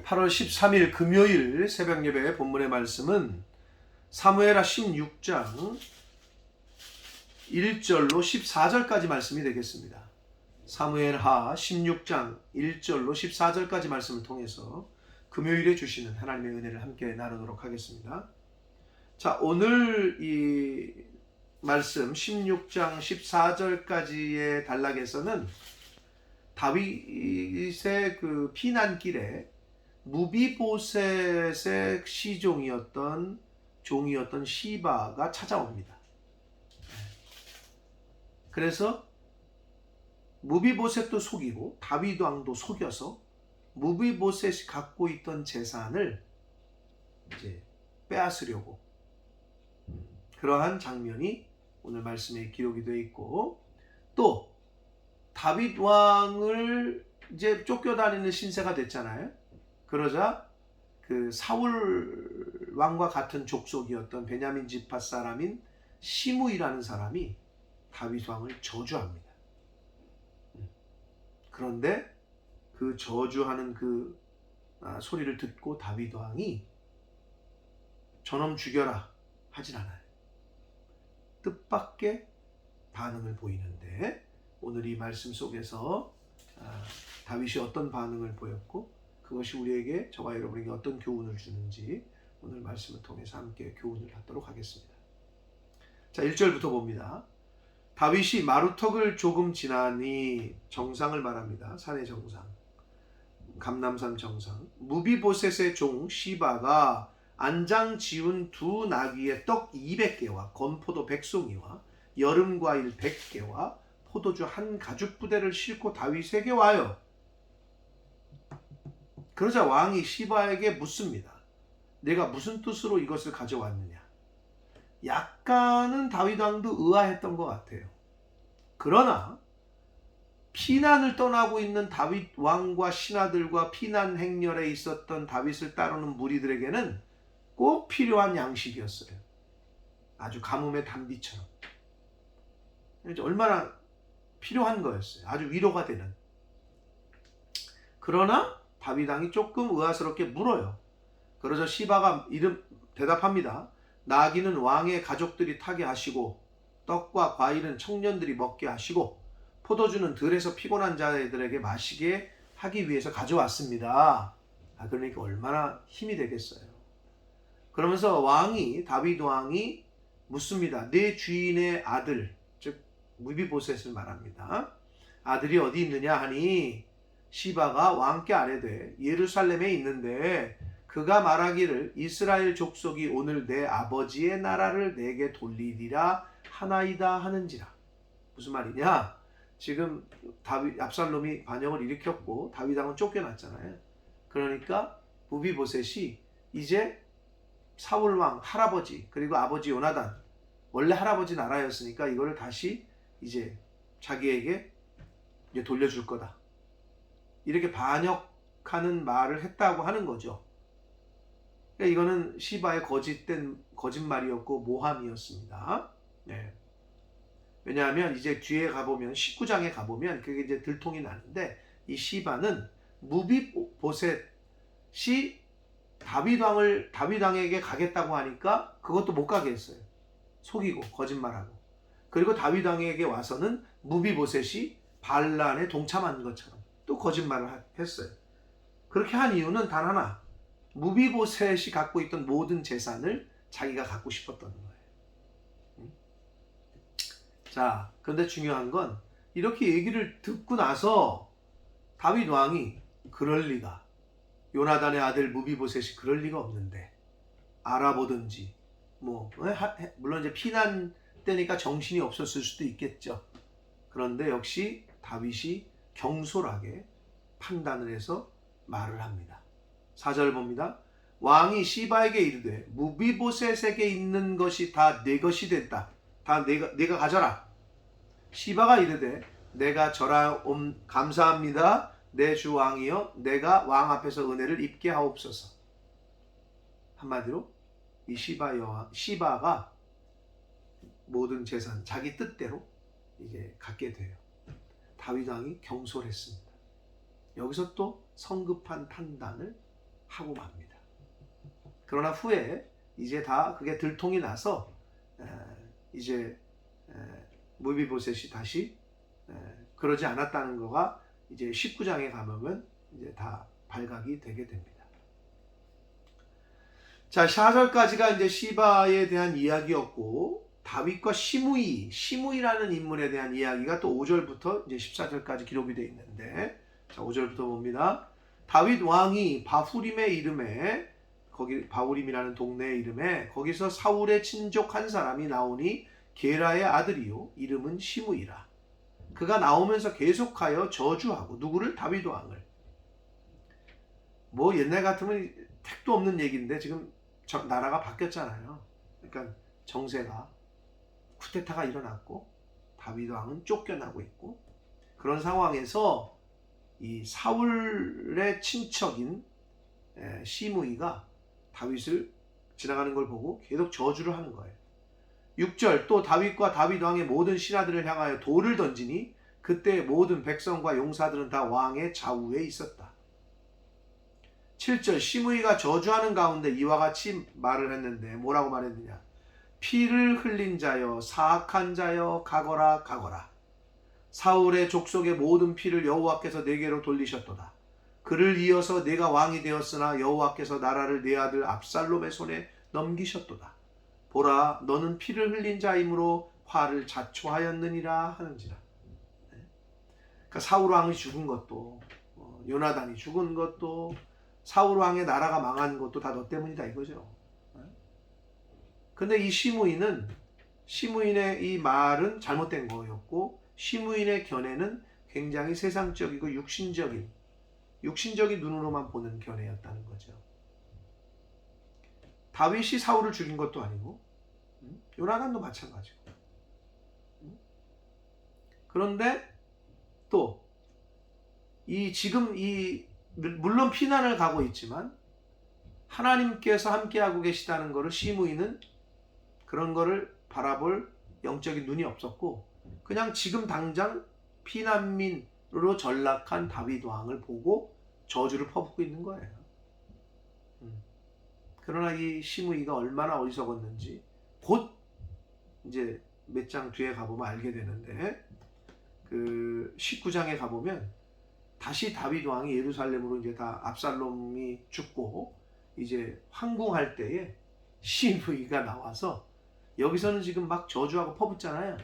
8월 13일 금요일 새벽 예배 본문의 말씀은 사무엘하 16장 1절로 14절까지 말씀이 되겠습니다. 사무엘하 16장 1절로 14절까지 말씀을 통해서 금요일에 주시는 하나님의 은혜를 함께 나누도록 하겠습니다. 자, 오늘 이 말씀 16장 14절까지의 단락에서는 다윗의 그 피난길에 무비보셋의 시종이었던 종이었던 시바가 찾아옵니다. 그래서 무비보셋도 속이고 다윗 왕도 속여서 무비보셋이 갖고 있던 재산을 이제 빼앗으려고 그러한 장면이 오늘 말씀에 기록이 되어 있고, 또 다윗 왕을 이제 쫓겨다니는 신세가 됐잖아요. 그러자 그 사울 왕과 같은 족속이었던 베냐민 지파 사람인 시므이라는 사람이 다윗 왕을 저주합니다. 그런데 그 저주하는 그 소리를 듣고 다윗 왕이 저놈 죽여라 하진 않아요. 뜻밖의 반응을 보이는데, 오늘 이 말씀 속에서 다윗이 어떤 반응을 보였고 그것이 우리에게, 저와 여러분에게 어떤 교훈을 주는지 오늘 말씀을 통해서 함께 교훈을 받도록 하겠습니다. 자, 1절부터 봅니다. 다윗이 마루턱을 조금 지나니, 정상을 말합니다. 산의 정상, 감람산 정상, 무비보셋의 종 시바가 안장 지운 두 나귀의 떡 200개와 건포도 100송이와 여름과일 100개와 포도주 한 가죽 부대를 싣고 다윗에게 와요. 그러자 왕이 시바에게 묻습니다. 내가 무슨 뜻으로 이것을 가져왔느냐? 약간은 다윗 왕도 의아했던 것 같아요. 그러나 피난을 떠나고 있는 다윗 왕과 신하들과 피난 행렬에 있었던 다윗을 따르는 무리들에게는 꼭 필요한 양식이었어요. 아주 가뭄의 단비처럼. 얼마나 필요한 거였어요. 아주 위로가 되는. 그러나 다윗 왕이 조금 의아스럽게 물어요. 그러자 시바가 대답합니다. 나귀는 왕의 가족들이 타게 하시고 떡과 과일은 청년들이 먹게 하시고 포도주는 들에서 피곤한 자들에게 마시게 하기 위해서 가져왔습니다. 그러니까 얼마나 힘이 되겠어요. 그러면서 다윗 왕이 묻습니다. 내 주인의 아들, 즉 무비보셋을 말합니다. 아들이 어디 있느냐 하니, 시바가 왕께 아뢰되 예루살렘에 있는데 그가 말하기를 이스라엘 족속이 오늘 내 아버지의 나라를 내게 돌리리라 하나이다 하는지라. 무슨 말이냐? 지금 압살롬이 반역을 일으켰고 다윗 왕은 쫓겨났잖아요. 그러니까 무비보셋이 이제 사울 왕 할아버지, 그리고 아버지 요나단, 원래 할아버지 나라였으니까 이거를 다시 이제 자기에게 이제 돌려줄 거다, 이렇게 반역하는 말을 했다고 하는 거죠. 그러니까 이거는 시바의 거짓된 거짓말이었고 모함이었습니다. 네. 왜냐하면 이제 뒤에 가보면 19장에 가보면 그게 이제 들통이 나는데, 이 시바는 무비보셋이 다윗 왕에게 가겠다고 하니까 그것도 못 가게 했어요. 속이고 거짓말하고. 그리고 다윗 왕에게 와서는 무비보셋이 반란에 동참한 것처럼 또 거짓말을 했어요. 그렇게 한 이유는 단 하나, 무비보셋이 갖고 있던 모든 재산을 자기가 갖고 싶었던 거예요. 자, 그런데 중요한 건 이렇게 얘기를 듣고 나서 다윗 왕이 그럴 리가, 요나단의 아들 무비보셋이 그럴 리가 없는데, 알아보든지 물론 이제 피난 때니까 정신이 없었을 수도 있겠죠. 그런데 역시 다윗이 경솔하게 판단을 해서 말을 합니다. 4절 봅니다. 왕이 시바에게 이르되 무비보셋에게 있는 것이 다 내 것이 됐다. 다 네가 가져라. 시바가 이르되 내가 절하옴 감사합니다. 내 주 왕이여, 내가 왕 앞에서 은혜를 입게 하옵소서. 한마디로 이 시바가 모든 재산 자기 뜻대로 이제 갖게 돼요. 다윗 왕이 경솔했습니다. 여기서 또 성급한 판단을 하고 맙니다. 그러나 후에 이제 다 그게 들통이 나서 이제 무비보셋이 다시 그러지 않았다는 거가 이제 19장에 가보면 이제 다 발각이 되게 됩니다. 자, 4절까지가 이제 시바에 대한 이야기였고, 다윗과 시므이라는 인물에 대한 이야기가 또 5절부터 이제 14절까지 기록이 되어 있는데, 자, 5절부터 봅니다. 다윗 왕이 바후림의 이름에, 거기 바후림이라는 동네의 이름에 거기서 사울의 친족 한 사람이 나오니 게라의 아들이요 이름은 시므이라. 그가 나오면서 계속하여 저주하고 누구를? 다윗 왕을. 뭐 옛날 같으면 택도 없는 얘기인데 지금 나라가 바뀌었잖아요. 그러니까 정세가 쿠데타가 일어났고 다윗 왕은 쫓겨나고 있고, 그런 상황에서 이 사울의 친척인 시므이가 다윗을 지나가는 걸 보고 계속 저주를 하는 거예요. 6절, 또 다윗과 다윗 왕의 모든 신하들을 향하여 돌을 던지니 그때 모든 백성과 용사들은 다 왕의 좌우에 있었다. 7절, 시므이가 저주하는 가운데 이와 같이 말을 했는데 뭐라고 말했느냐? 피를 흘린 자여, 사악한 자여, 가거라 가거라. 사울의 족속의 모든 피를 여호와께서 내게로 돌리셨도다. 그를 이어서 내가 왕이 되었으나 여호와께서 나라를 내 아들 압살롬의 손에 넘기셨도다. 보라, 너는 피를 흘린 자이므로 화를 자초하였느니라 하는지라. 그러니까 사울 왕이 죽은 것도, 요나단이 죽은 것도, 사울 왕의 나라가 망한 것도 다 너 때문이다 이거죠. 근데 이 시므이는, 시므인의 이 말은 잘못된 거였고, 시므인의 견해는 굉장히 세상적이고 육신적인 눈으로만 보는 견해였다는 거죠. 다윗이 사울을 죽인 것도 아니고 요나단도 마찬가지고. 그런데 또 지금 물론 피난을 가고 있지만 하나님께서 함께하고 계시다는 것을 시므이는 그런 거를 바라볼 영적인 눈이 없었고, 그냥 지금 당장 피난민으로 전락한 다윗 왕을 보고 저주를 퍼붓고 있는 거예요. 그러나 이 시므이가 얼마나 어리석었는지 곧 이제 몇 장 뒤에 가보면 알게 되는데, 그 19장에 가보면 다시 다윗 왕이 예루살렘으로 이제 다 압살롬이 죽고 이제 황궁할 때에 시므이가 나와서, 여기서는 지금 막 저주하고 퍼붓잖아요.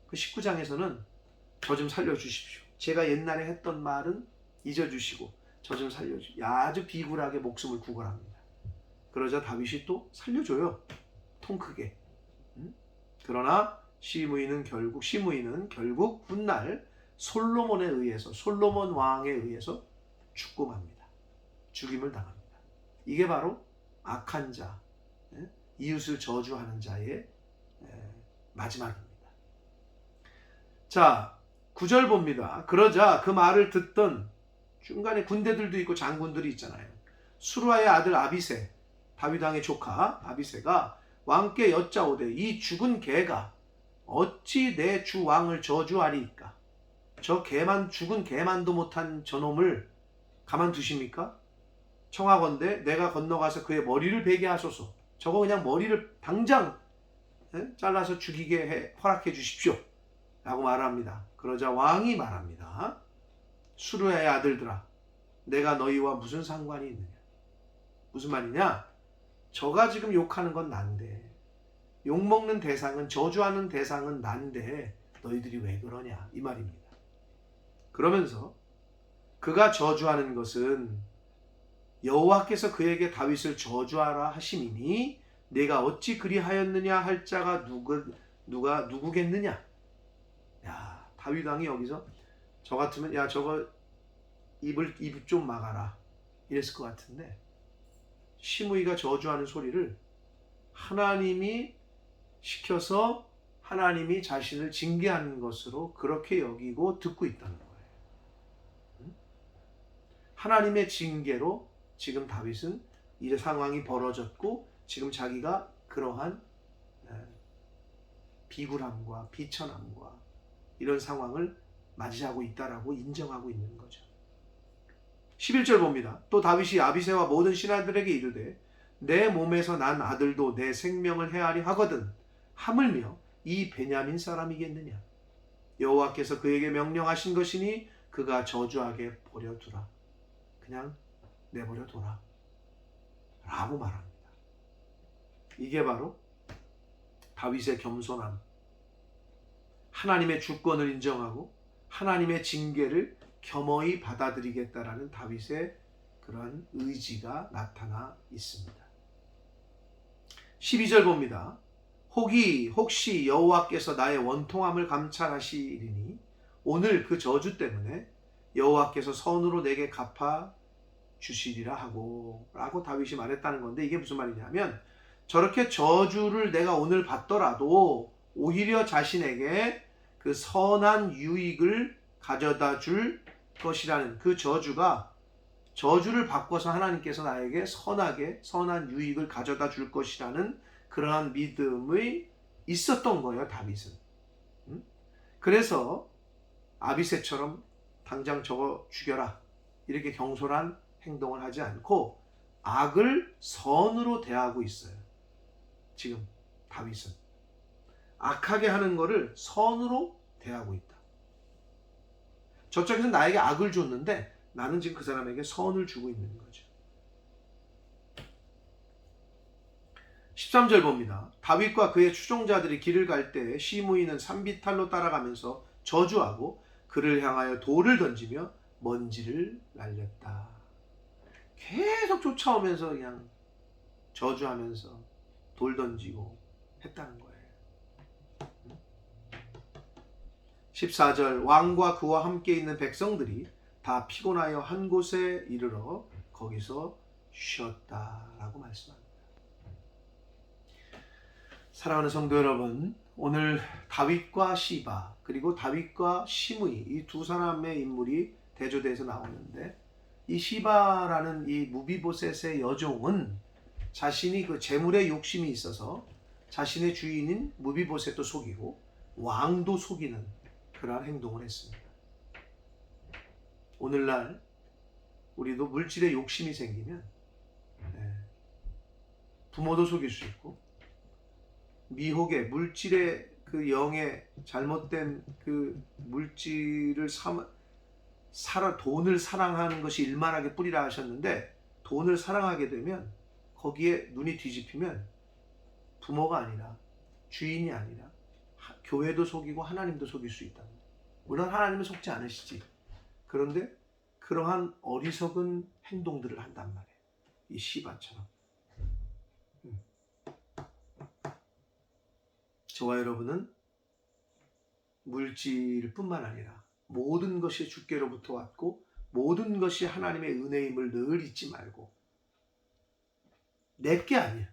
그 19장에서는 저 좀 살려주십시오. 제가 옛날에 했던 말은 잊어주시고 저 좀 살려주십시오. 아주 비굴하게 목숨을 구걸합니다. 그러자 다윗이 또 살려줘요. 통 크게. 그러나 시므이는 결국 훗날 솔로몬 왕에 의해서 죽음합니다. 죽임을 당합니다. 이게 바로 악한 자, 이웃을 저주하는 자의 마지막입니다. 자, 9절 봅니다. 그러자 그 말을 듣던, 중간에 군대들도 있고 장군들이 있잖아요. 수루아의 아들 아비새, 다윗 왕의 조카 아비새가 왕께 여짜오되 이 죽은 개가 어찌 내 주 왕을 저주하리이까? 저 죽은 개만도 못한 저놈을 가만두십니까? 청하건대 내가 건너가서 그의 머리를 베게 하소서. 저거 그냥 머리를 당장 잘라서 죽이게 허락해 주십시오 라고 말합니다. 그러자 왕이 말합니다. 수루야의 아들들아, 내가 너희와 무슨 상관이 있느냐? 무슨 말이냐? 저가 지금 욕하는 건 난데, 욕먹는 대상은, 저주하는 대상은 난데 너희들이 왜 그러냐 이 말입니다. 그러면서 그가 저주하는 것은 여호와께서 그에게 다윗을 저주하라 하심이니 내가 어찌 그리하였느냐 할 자가 누구겠느냐? 야, 다윗 왕이 여기서 저 같으면 야 저거 입 좀 막아라 이랬을 것 같은데, 시므이가 저주하는 소리를 하나님이 시켜서 하나님이 자신을 징계하는 것으로 그렇게 여기고 듣고 있다는 거예요. 하나님의 징계로 지금 다윗은 이 상황이 벌어졌고, 지금 자기가 그러한 비굴함과 비천함과 이런 상황을 맞이하고 있다라고 인정하고 있는 거죠. 11절 봅니다. 또 다윗이 아비새와 모든 신하들에게 이르되 내 몸에서 난 아들도 내 생명을 해하리 하거든 하물며 이 베냐민 사람이겠느냐. 여호와께서 그에게 명령하신 것이니 그가 저주하게 버려두라. 그냥 내버려둬라 라고 말합니다. 이게 바로 다윗의 겸손함, 하나님의 주권을 인정하고 하나님의 징계를 겸허히 받아들이겠다라는 다윗의 그런 의지가 나타나 있습니다. 12절 봅니다. 혹시 여호와께서 나의 원통함을 감찰하시리니 오늘 그 저주 때문에 여호와께서 선으로 내게 갚아 주시리라 하고 라고 다윗이 말했다는 건데, 이게 무슨 말이냐면 저렇게 저주를 내가 오늘 받더라도 오히려 자신에게 그 선한 유익을 가져다 줄 것이라는 그 저주를 바꿔서 하나님께서 나에게 선한 유익을 가져다 줄 것이라는 그러한 믿음이 있었던 거예요, 다윗은. 그래서 아비새처럼 당장 저거 죽여라 이렇게 경솔한 행동을 하지 않고 악을 선으로 대하고 있어요. 지금 다윗은 악하게 하는 거를 선으로 대하고 있다. 저쪽에서 나에게 악을 줬는데 나는 지금 그 사람에게 선을 주고 있는 거죠. 13절 봅니다. 다윗과 그의 추종자들이 길을 갈 때 시므이는 산비탈로 따라가면서 저주하고 그를 향하여 돌을 던지며 먼지를 날렸다. 계속 쫓아오면서 그냥 저주하면서 돌 던지고 했다는 거예요. 14절 왕과 그와 함께 있는 백성들이 다 피곤하여 한 곳에 이르러 거기서 쉬었다라고 말씀합니다. 사랑하는 성도 여러분, 오늘 다윗과 시바 그리고 다윗과 시므이 이 두 사람의 인물이 대조돼서 나오는데, 이 시바라는 이 무비보셋의 여종은 자신이 그 재물에 욕심이 있어서 자신의 주인인 무비보셋도 속이고 왕도 속이는 그러한 행동을 했습니다. 오늘날 우리도 물질에 욕심이 생기면 부모도 속일 수 있고, 미혹의 물질의 그 영의 잘못된 그 물질을 돈을 사랑하는 것이 일만하게 뿌리라 하셨는데, 돈을 사랑하게 되면 거기에 눈이 뒤집히면 부모가 아니라 주인이 아니라 교회도 속이고 하나님도 속일 수 있다. 물론 하나님은 속지 않으시지. 그런데 그러한 어리석은 행동들을 한단 말이에요. 이 시바처럼. 저와 여러분은 물질뿐만 아니라 모든 것이 주께로부터 왔고 모든 것이 하나님의 은혜임을 늘 잊지 말고, 내게 아니야.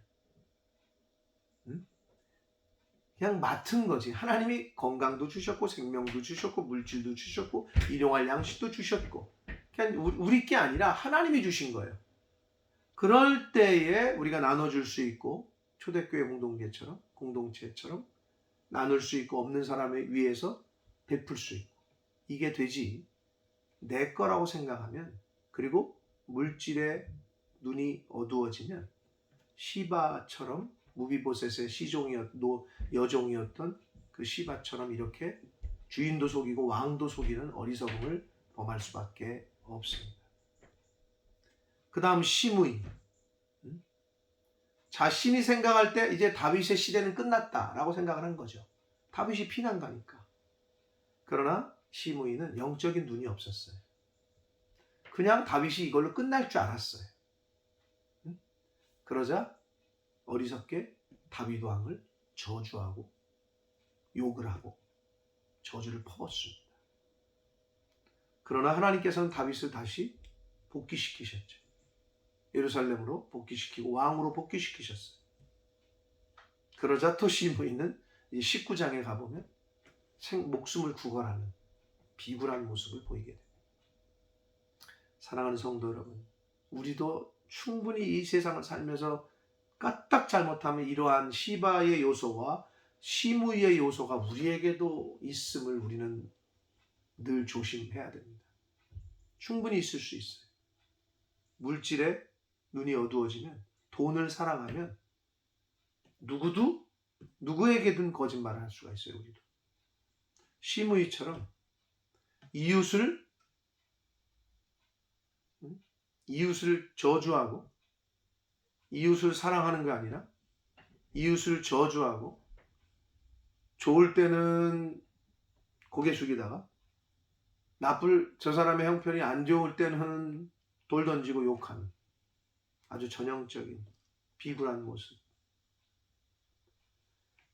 그냥 맡은 거지. 하나님이 건강도 주셨고 생명도 주셨고 물질도 주셨고 일용할 양식도 주셨고, 그냥 우리 게 아니라 하나님이 주신 거예요. 그럴 때에 우리가 나눠줄 수 있고, 초대교회 공동체처럼 나눌 수 있고, 없는 사람을 위해서 베풀 수 있고, 이게 되지. 내 거라고 생각하면, 그리고 물질에 눈이 어두워지면 시바처럼, 무비보셋의 여종이었던 그 시바처럼 이렇게 주인도 속이고 왕도 속이는 어리석음을 범할 수밖에 없습니다. 그 다음 시므이. 자신이 생각할 때 이제 다윗의 시대는 끝났다라고 생각을 한 거죠. 다윗이 피난가니까. 그러나 시므이는 영적인 눈이 없었어요. 그냥 다윗이 이걸로 끝날 줄 알았어요. 그러자 어리석게 다윗 왕을 저주하고 욕을 하고 저주를 퍼붓습니다. 그러나 하나님께서는 다윗을 다시 복귀시키셨죠. 예루살렘으로 복귀시키고 왕으로 복귀시키셨어요. 그러자 또 시므이는 19장에 가보면 목숨을 구걸하는 비굴한 모습을 보이게 됩니다. 사랑하는 성도 여러분, 우리도 충분히 이 세상을 살면서 까딱 잘못하면 이러한 시바의 요소와 시므이의 요소가 우리에게도 있음을 우리는 늘 조심해야 됩니다. 충분히 있을 수 있어요. 물질에 눈이 어두워지면, 돈을 사랑하면 누구에게든 거짓말을 할 수가 있어요. 우리도 시므이처럼 이웃을 저주하고 이웃을 사랑하는 게 아니라 이웃을 저주하고, 좋을 때는 고개 숙이다가 저 사람의 형편이 안 좋을 때는 돌 던지고 욕하는 아주 전형적인 비굴한 모습.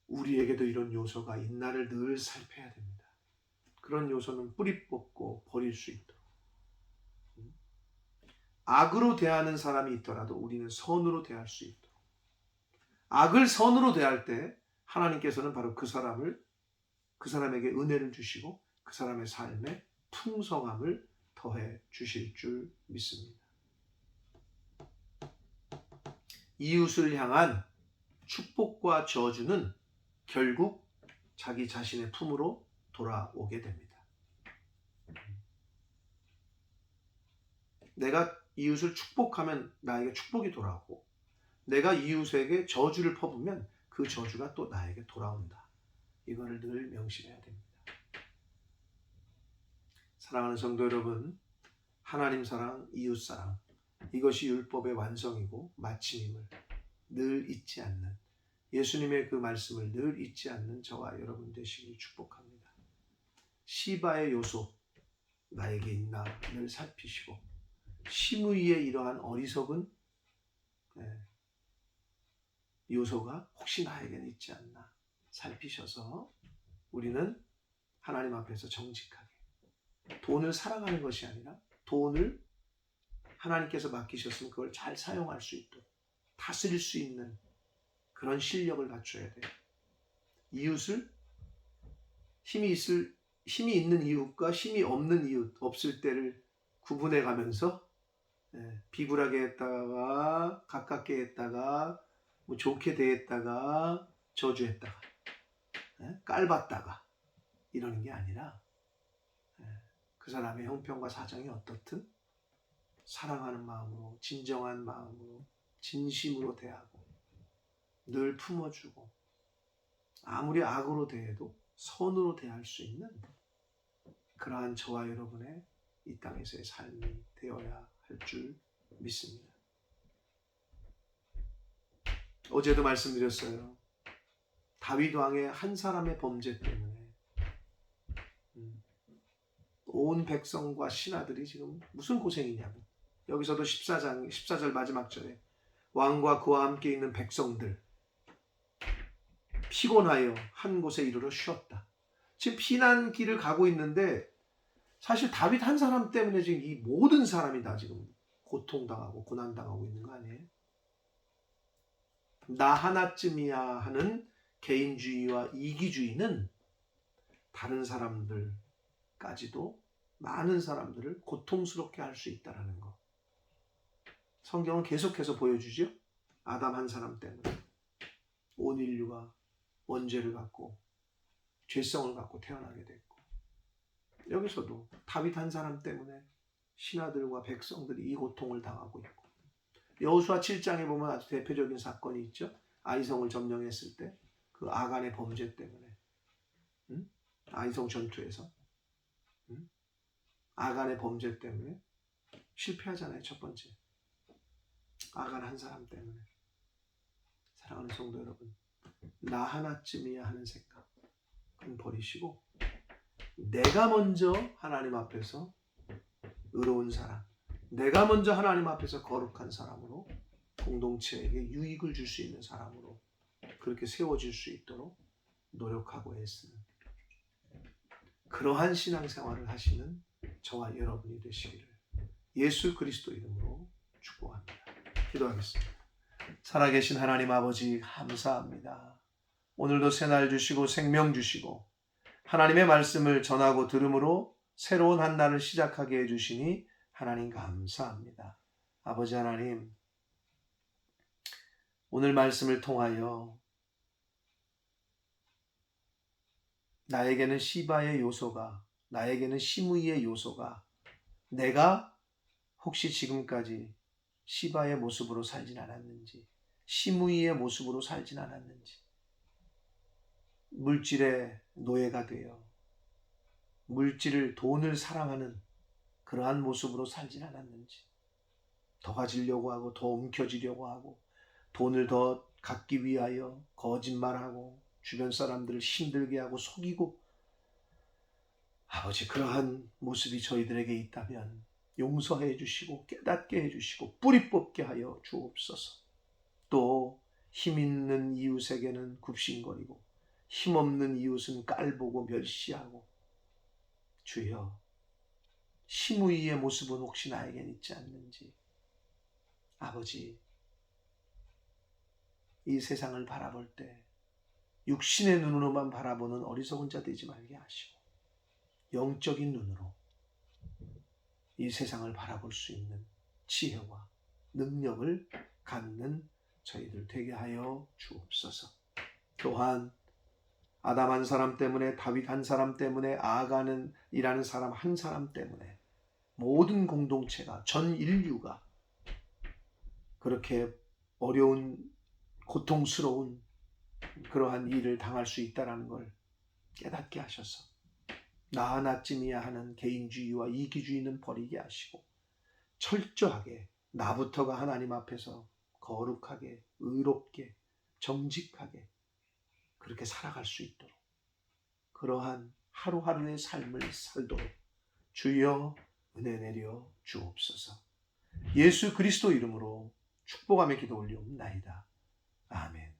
우리에게도 이런 요소가 있나를 늘 살펴야 됩니다. 그런 요소는 뿌리 뽑고 버릴 수 있도록. 악으로 대하는 사람이 있더라도 우리는 선으로 대할 수 있도록. 악을 선으로 대할 때 하나님께서는 바로 그 사람에게 은혜를 주시고 그 사람의 삶에 풍성함을 더해 주실 줄 믿습니다. 이웃을 향한 축복과 저주는 결국 자기 자신의 품으로 돌아오게 됩니다. 내가 이웃을 축복하면 나에게 축복이 돌아오고, 내가 이웃에게 저주를 퍼부으면 그 저주가 또 나에게 돌아온다. 이거를 늘 명심해야 됩니다. 사랑하는 성도 여러분, 하나님 사랑, 이웃 사랑, 이것이 율법의 완성이고 마침임을 늘 잊지 않는, 예수님의 그 말씀을 늘 잊지 않는 저와 여러분 되시길 축복합니다. 시바의 요소 나에게 있나 늘 살피시고, 시므이의 이러한 어리석은 요소가 혹시 나에게는 있지 않나 살피셔서 우리는 하나님 앞에서 정직하게, 돈을 사랑하는 것이 아니라 돈을 하나님께서 맡기셨으면 그걸 잘 사용할 수 있도록 다스릴 수 있는 그런 실력을 갖춰야 돼요. 이웃을 힘이 있는 이웃과 힘이 없는 이웃, 없을 때를 구분해 가면서 비굴하게 했다가 가깝게 했다가 뭐 좋게 대했다가 저주했다가 깔봤다가 이러는 게 아니라, 그 사람의 형편과 사정이 어떻든 사랑하는 마음으로, 진정한 마음으로, 진심으로 대하고 늘 품어주고, 아무리 악으로 대해도 선으로 대할 수 있는 그러한 저와 여러분의 이 땅에서의 삶이 되어야 할 줄 믿습니다. 어제도 말씀드렸어요. 다윗 왕의 한 사람의 범죄 때문에 온 백성과 신하들이 지금 무슨 고생이냐고. 여기서도 14절 마지막 절에 왕과 그와 함께 있는 백성들 피곤하여 한 곳에 이르러 쉬었다. 지금 피난길을 가고 있는데 사실 다윗 한 사람 때문에 지금 이 모든 사람이 다 지금 고통당하고 고난당하고 있는 거 아니에요? 나 하나쯤이야 하는 개인주의와 이기주의는 다른 사람들까지도, 많은 사람들을 고통스럽게 할 수 있다는 거. 성경은 계속해서 보여주죠. 아담 한 사람 때문에 온 인류가 원죄를 갖고 죄성을 갖고 태어나게 됐고, 여기서도 다윗 한 사람 때문에 신하들과 백성들이 이 고통을 당하고 있고, 여호수아 7장에 보면 아주 대표적인 사건이 있죠. 아이성을 점령했을 때 그 아간의 범죄 때문에, 아이성 전투에서 아간의 범죄 때문에 실패하잖아요. 첫 번째, 아간 한 사람 때문에. 사랑하는 성도 여러분, 나 하나쯤이야 하는 생각 그건 버리시고, 내가 먼저 하나님 앞에서 의로운 사람, 내가 먼저 하나님 앞에서 거룩한 사람으로 공동체에게 유익을 줄 수 있는 사람으로 그렇게 세워질 수 있도록 노력하고 애쓰는 그러한 신앙생활을 하시는 저와 여러분이 되시기를 예수 그리스도 이름으로 축복합니다. 기도하겠습니다. 살아계신 하나님 아버지, 감사합니다. 오늘도 새날 주시고 생명 주시고 하나님의 말씀을 전하고 들음으로 새로운 한 날을 시작하게 해주시니 하나님 감사합니다. 아버지 하나님, 오늘 말씀을 통하여 나에게는 시바의 요소가, 나에게는 시므이의 요소가, 내가 혹시 지금까지 시바의 모습으로 살진 않았는지, 시므이의 모습으로 살진 않았는지, 물질의 노예가 되어 물질을, 돈을 사랑하는 그러한 모습으로 살진 않았는지, 더 가지려고 하고 더 움켜쥐려고 하고 돈을 더 갖기 위하여 거짓말하고 주변 사람들을 힘들게 하고 속이고, 아버지, 그러한 모습이 저희들에게 있다면 용서해 주시고 깨닫게 해 주시고 뿌리 뽑게 하여 주옵소서. 또 힘 있는 이웃에게는 굽신거리고 힘없는 이웃은 깔보고 멸시하고, 주여, 시므이의 모습은 혹시 나에겐 있지 않는지, 아버지, 이 세상을 바라볼 때 육신의 눈으로만 바라보는 어리석은 자 되지 말게 하시고 영적인 눈으로 이 세상을 바라볼 수 있는 지혜와 능력을 갖는 저희들 되게 하여 주옵소서. 또한 아담 한 사람 때문에, 다윗 한 사람 때문에, 아가는 이라는 사람 한 사람 때문에 모든 공동체가, 전 인류가 그렇게 어려운 고통스러운 그러한 일을 당할 수 있다는 걸 깨닫게 하셔서 나 하나쯤이야 하는 개인주의와 이기주의는 버리게 하시고 철저하게 나부터가 하나님 앞에서 거룩하게, 의롭게, 정직하게 그렇게 살아갈 수 있도록, 그러한 하루하루의 삶을 살도록 주여 은혜 내려 주옵소서. 예수 그리스도 이름으로 축복하며 기도 올리옵나이다. 아멘.